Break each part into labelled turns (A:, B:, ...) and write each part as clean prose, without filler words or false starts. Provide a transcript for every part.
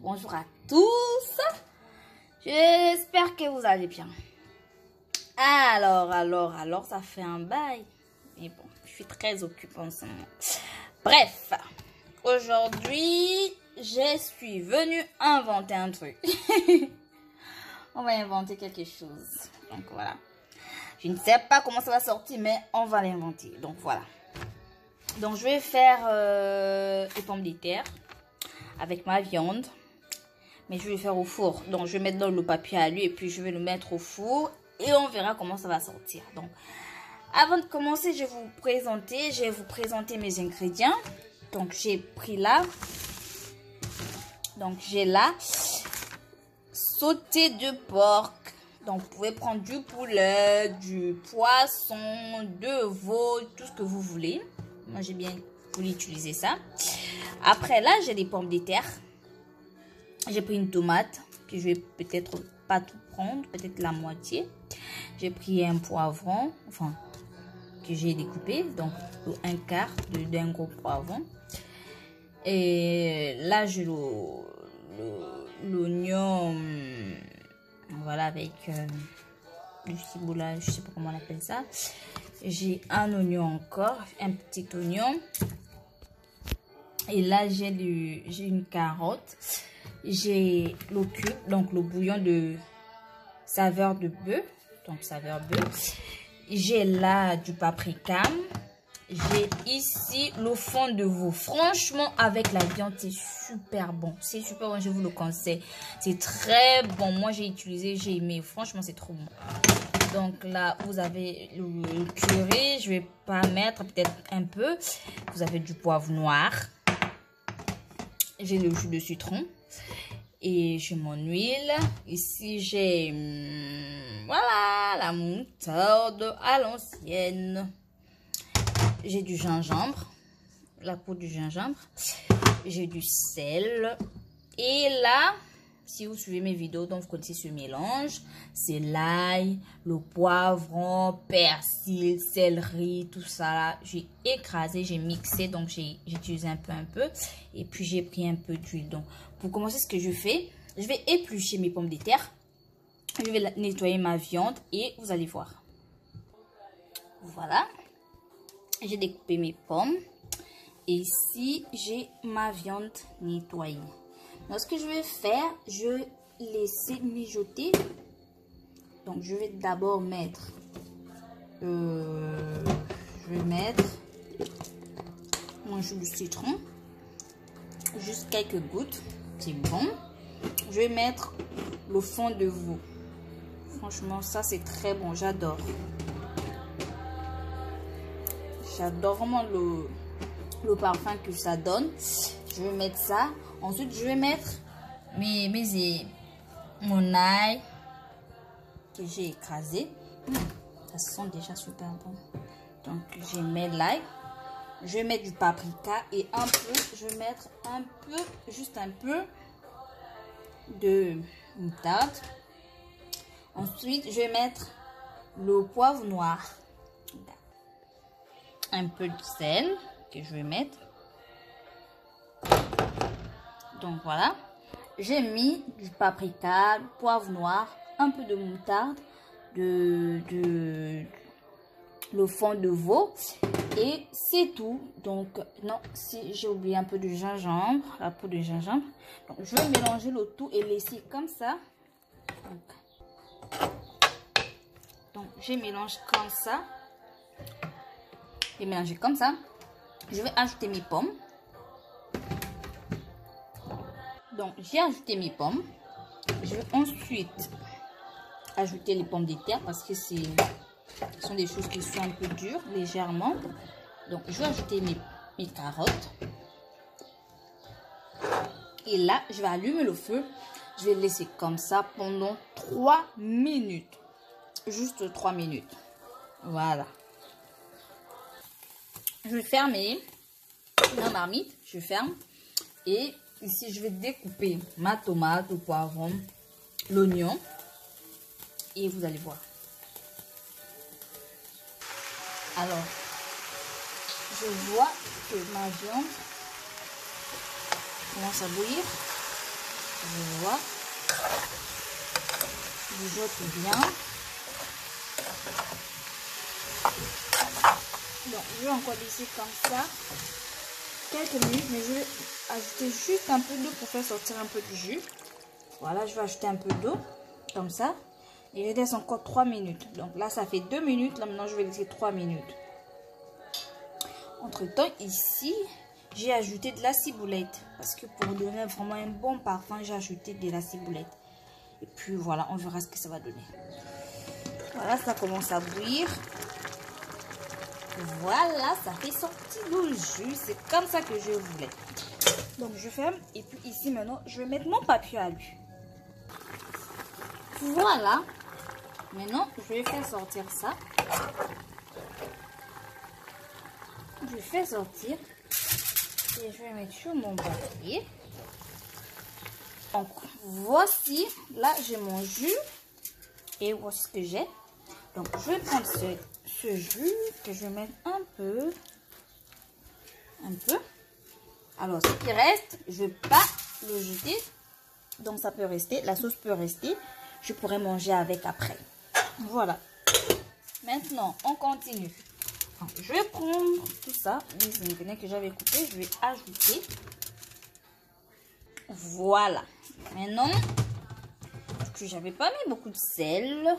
A: Bonjour à tous. J'espère que vous allez bien. Alors, ça fait un bail. Mais bon, je suis très occupée en ce moment. Bref, aujourd'hui, je suis venue inventer un truc. On va inventer quelque chose. Donc voilà. Je ne sais pas comment ça va sortir, mais on va l'inventer. Donc voilà. Donc je vais faire des pommes de terre avec ma viande. Mais je vais le faire au four. Donc je vais mettre dans le papier à lui et puis je vais le mettre au four. Et on verra comment ça va sortir. Donc avant de commencer, je vais vous présenter mes ingrédients. Donc j'ai pris là. Donc j'ai là sauté de porc. Donc vous pouvez prendre du poulet, du poisson, de veau, tout ce que vous voulez. Moi j'ai bien voulu utiliser ça. Après là j'ai des pommes de terre. J'ai pris une tomate que je vais peut-être pas tout prendre, peut-être la moitié. J'ai pris un poivron, enfin que j'ai découpé, donc un quart d'un gros poivron. Et là j'ai l'oignon, voilà, avec du ciboulage, je sais pas comment on appelle ça. J'ai un oignon encore, un petit oignon. Et là j'ai une carotte. J'ai le cube, donc le bouillon de saveur de bœuf, donc saveur bœuf. J'ai là du paprika. J'ai ici le fond de veau. Franchement, avec la viande, c'est super bon. C'est super bon, je vous le conseille. C'est très bon. Moi, j'ai utilisé, j'ai aimé. Franchement, c'est trop bon. Donc là, vous avez le curry. Je vais pas mettre, peut-être un peu. Vous avez du poivre noir. J'ai le jus de citron. Et j'ai mon huile. Ici, j'ai voilà, la moutarde à l'ancienne. J'ai du gingembre, la poudre du gingembre. J'ai du sel. Et là, si vous suivez mes vidéos, donc vous connaissez ce mélange. C'est l'ail, le poivron, persil, céleri, tout ça. J'ai écrasé, j'ai mixé, donc j'ai utilisé un peu. Et puis j'ai pris un peu d'huile. Donc pour commencer, ce que je fais, je vais éplucher mes pommes de terre. Je vais nettoyer ma viande et vous allez voir. Voilà. J'ai découpé mes pommes. Et ici, j'ai ma viande nettoyée. Donc, ce que je vais faire, je vais laisser mijoter. Donc, je vais d'abord mettre... mon jus de citron. Juste quelques gouttes. C'est bon. Je vais mettre le fond de veau. Franchement, ça, c'est très bon. J'adore. J'adore vraiment le parfum que ça donne. Je vais mettre ça. Ensuite, je vais mettre mon ail que j'ai écrasé. Ça sent déjà super bon. Donc, je mets l'ail. Je vais mettre du paprika et un peu, je vais mettre juste un peu de moutarde. Ensuite, je vais mettre le poivre noir. Un peu de sel que je vais mettre. Donc voilà. J'ai mis du paprika, du poivre noir, un peu de moutarde, le fond de veau. Et c'est tout. Donc, non, si j'ai oublié un peu de gingembre, la poudre de gingembre. Donc, je vais mélanger le tout et laisser comme ça. Donc je mélange comme ça. Et mélanger comme ça. Je vais ajouter mes pommes. Donc, j'ai ajouté mes pommes. Je vais ensuite ajouter les pommes de terre parce que ce sont des choses qui sont un peu dures, légèrement. Donc, je vais ajouter mes carottes. Et là, je vais allumer le feu. Je vais laisser comme ça pendant 3 minutes. Juste 3 minutes. Voilà. Je vais fermer ma marmite. Je ferme. Et ici, je vais découper ma tomate, le poivron, l'oignon. Et vous allez voir. Alors, je vois que ma viande commence à bouillir. Je vois. Mijote bien. Donc, je vais encore laisser comme ça quelques minutes, mais je vais ajouter juste un peu d'eau pour faire sortir un peu du jus. Voilà, je vais ajouter un peu d'eau, comme ça. Et je laisse encore 3 minutes. Donc là, ça fait 2 minutes. Là, maintenant, je vais laisser 3 minutes. Entre-temps, ici, j'ai ajouté de la ciboulette. Parce que pour donner vraiment un bon parfum, j'ai ajouté de la ciboulette. Et puis voilà, on verra ce que ça va donner. Voilà, ça commence à bouillir. Voilà, ça fait sortir le jus. C'est comme ça que je voulais. Donc, je ferme. Et puis ici, maintenant, je vais mettre mon papier à lui. Voilà. Maintenant, je vais faire sortir ça. Je fais sortir. Et je vais mettre sur mon papier. Donc, voici. Là, j'ai mon jus. Et voici ce que j'ai. Donc, je vais prendre ce jus que je vais mettre un peu. Un peu. Alors, ce qui reste, je ne vais pas le jeter. Donc, ça peut rester. La sauce peut rester. Je pourrais manger avec après. Voilà. Maintenant, on continue. Donc, je vais prendre tout ça. Les ingrédients que j'avais coupés, je vais ajouter. Voilà. Maintenant, que j'avais pas mis beaucoup de sel.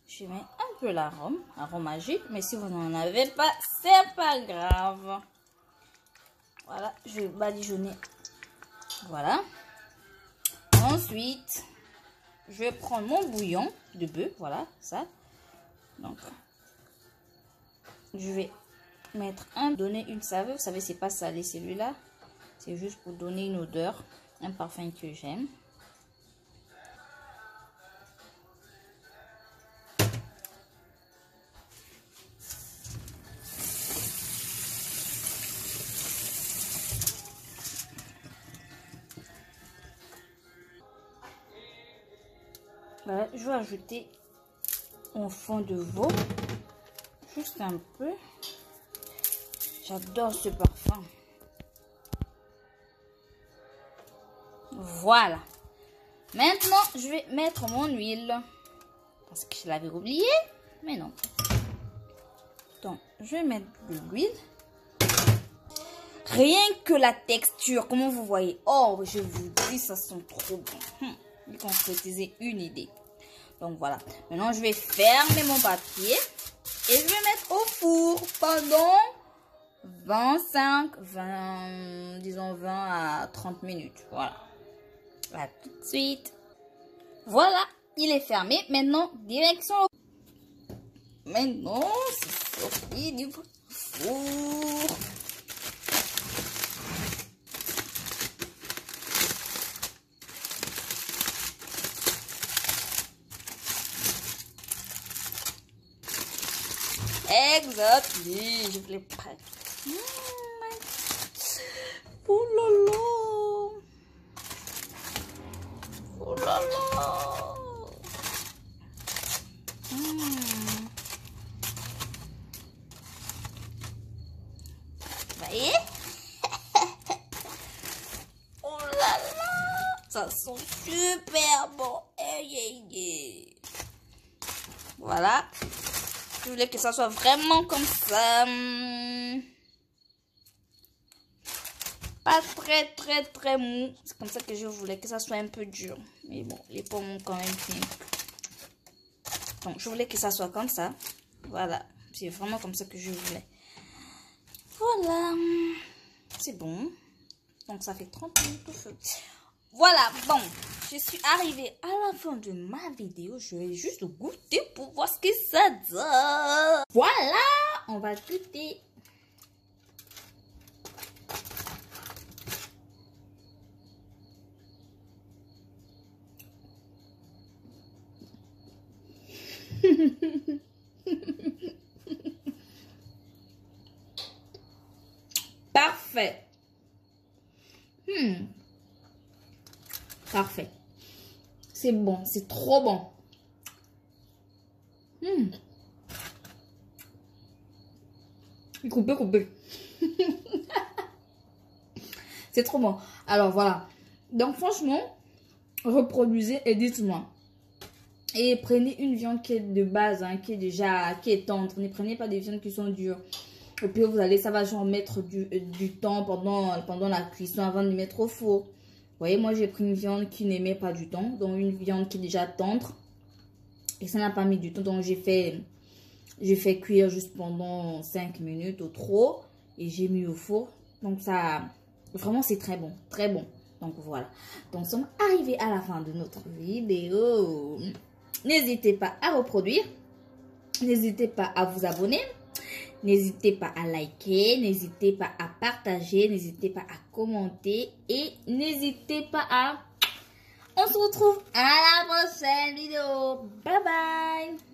A: Je mets un peu l'arôme magique, mais si vous n'en avez pas, c'est pas grave. Voilà, je vais badigeonner. Voilà. Ensuite, je vais prendre mon bouillon de bœuf. Voilà, ça. Donc, je vais mettre donner une saveur. Vous savez, c'est pas salé celui-là. C'est juste pour donner une odeur, un parfum que j'aime. Voilà, je vais ajouter mon fond de veau, juste un peu. J'adore ce parfum. Voilà. Maintenant, je vais mettre mon huile. Parce que je l'avais oublié, mais non. Donc, je vais mettre de l'huile. Rien que la texture, comment vous voyez. Oh, je vous dis, ça sent trop bon. Je vais concrétiser une idée. Donc, voilà. Maintenant, je vais fermer mon papier. Et je vais mettre au four pendant 20 à 30 minutes. Voilà. À tout de suite. Voilà, il est fermé. Maintenant, direction. Maintenant, c'est sorti du four. Exact, oui, je l'ai prêt. Oh là là. Oh là là. Vous voyez? Oh là là. Ça sent super bon. Voilà. Je voulais que ça soit vraiment comme ça. Pas très mou. C'est comme ça que je voulais que ça soit un peu dur. Mais bon, les pommes ont quand même fini. Donc, je voulais que ça soit comme ça. Voilà. C'est vraiment comme ça que je voulais. Voilà. C'est bon. Donc, ça fait 30 minutes au feu. Voilà. Bon. Je suis arrivée à la fin de ma vidéo. Je vais juste goûter pour voir ce que ça donne. Voilà. On va goûter. Parfait. Parfait. C'est bon, c'est trop bon. Coupez. C'est trop bon. Alors voilà. Donc franchement, reproduisez et dites-moi. Et prenez une viande qui est de base, hein, qui est tendre. Ne prenez pas des viandes qui sont dures. Et puis vous allez, ça va genre mettre du temps pendant la cuisson avant de les mettre au four. Vous voyez, moi j'ai pris une viande qui n'aimait pas du temps. Donc une viande qui est déjà tendre. Et ça n'a pas mis du temps. Donc j'ai fait cuire juste pendant 5 minutes ou trop. Et j'ai mis au four. Donc ça, vraiment c'est très bon. Très bon. Donc voilà. Donc nous sommes arrivés à la fin de notre vidéo. N'hésitez pas à reproduire. N'hésitez pas à vous abonner. N'hésitez pas à liker. N'hésitez pas à partager. N'hésitez pas à commenter. Et n'hésitez pas à... On se retrouve à la prochaine vidéo. Bye bye.